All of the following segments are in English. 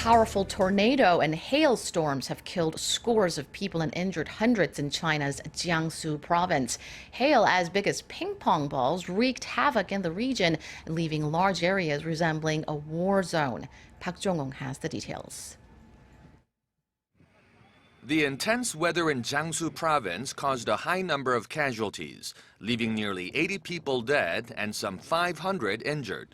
Powerful tornado and hailstorms have killed scores of people and injured hundreds in China's Jiangsu province. Hail as big as ping pong balls wreaked havoc in the region, leaving large areas resembling a war zone. Park Jong-ung has the details. The intense weather in Jiangsu province caused a high number of casualties, leaving nearly 80 people dead and some 500 injured.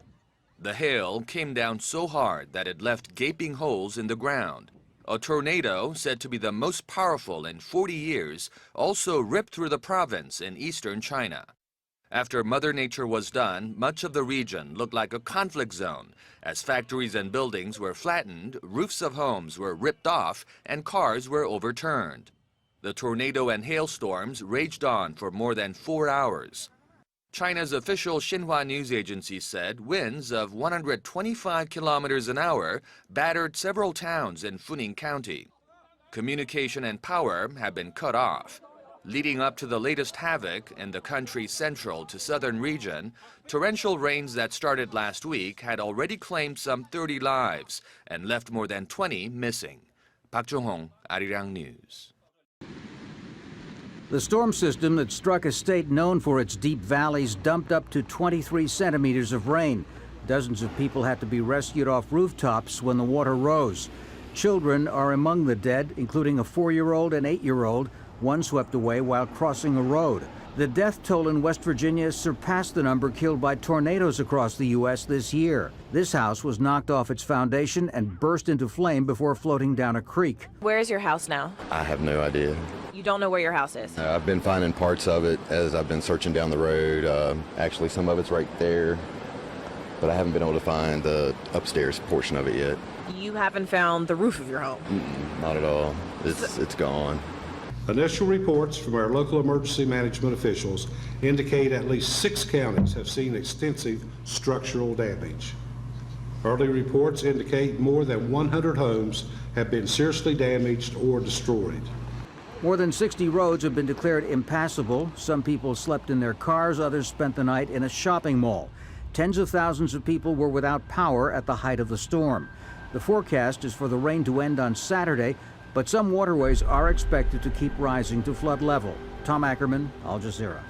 The hail came down so hard that it left gaping holes in the ground. A tornado, said to be the most powerful in 40 years, also ripped through the province in eastern China. After Mother Nature was done, much of the region looked like a conflict zone, as factories and buildings were flattened, roofs of homes were ripped off, and cars were overturned. The tornado and hailstorms raged on for more than 4 hours. China's official Xinhua news agency said winds of 125 kilometers an hour battered several towns in Funing County. Communication and power have been cut off. Leading up to the latest havoc in the country's central to southern region, torrential rains that started last week had already claimed some 30 lives and left more than 20 missing. Park Jong-hong, Arirang News. The storm system that struck a state known for its deep valleys dumped up to 23 centimeters of rain. Dozens of people had to be rescued off rooftops when the water rose. Children are among the dead, including a 4-year-old and 8-year-old, one swept away while crossing a road. The death toll in West Virginia surpassed the number killed by tornadoes across the U.S. this year. This house was knocked off its foundation and burst into flame before floating down a creek. Where is your house now? I have no idea. You don't know where your house is? I've been finding parts of it as I've been searching down the road. Actually, some of it's right there, but I haven't been able to find the upstairs portion of it yet. You haven't found the roof of your home? Not at all. It's gone. Initial reports from our local emergency management officials indicate at least 6 counties have seen extensive structural damage. Early reports indicate more than 100 homes have been seriously damaged or destroyed. More than 60 roads have been declared impassable. Some people slept in their cars, others spent the night in a shopping mall. Tens of thousands of people were without power at the height of the storm. The forecast is for the rain to end on Saturday, but some waterways are expected to keep rising to flood level. Tom Ackerman, Al Jazeera.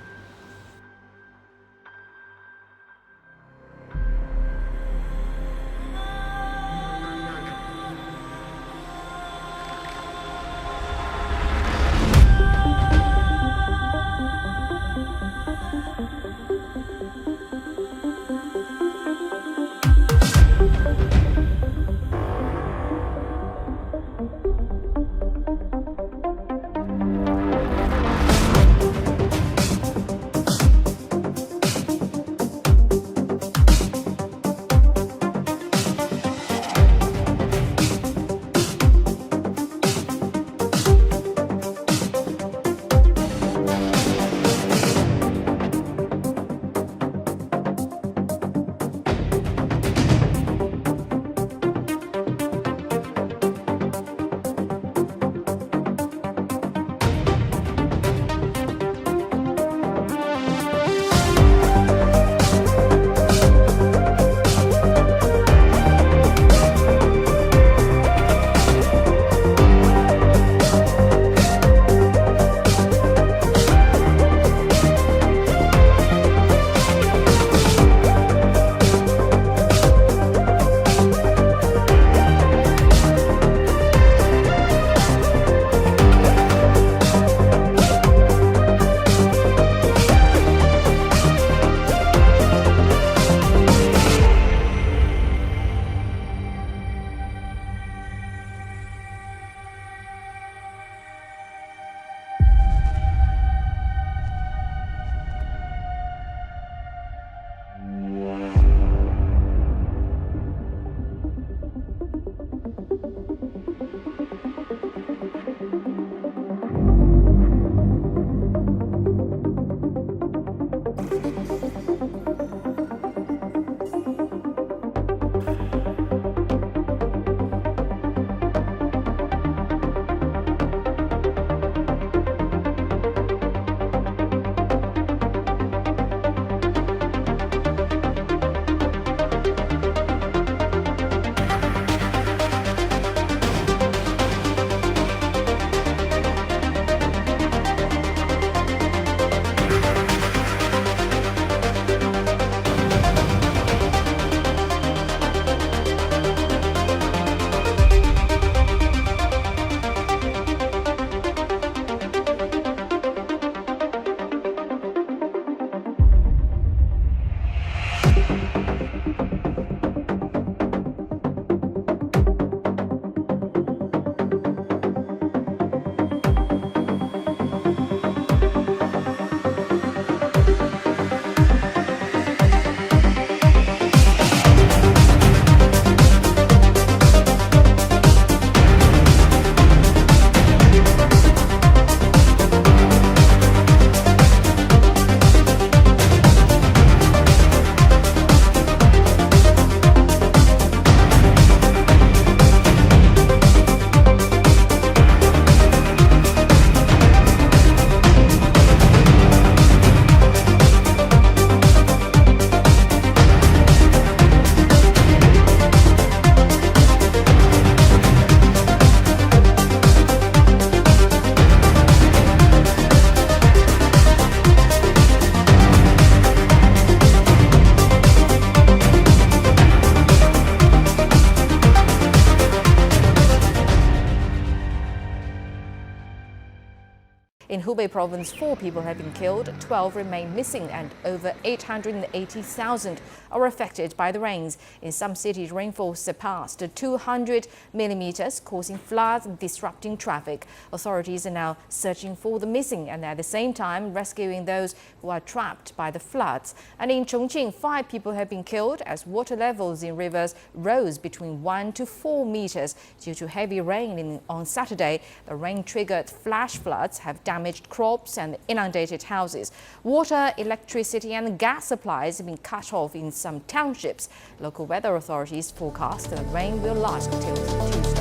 In Hubei province, 4 people have been killed, 12 remain missing, and over 880,000 are affected by the rains. In some cities, rainfall surpassed 200 millimeters, causing floods and disrupting traffic. Authorities are now searching for the missing and at the same time rescuing those who are trapped by the floods. And in Chongqing, 5 people have been killed as water levels in rivers rose between 1 to 4 meters due to heavy rain on Saturday. The rain-triggered flash floods have damaged crops and inundated houses. Water, electricity and gas supplies have been cut off in some townships. Local weather authorities forecast the rain will last until Tuesday.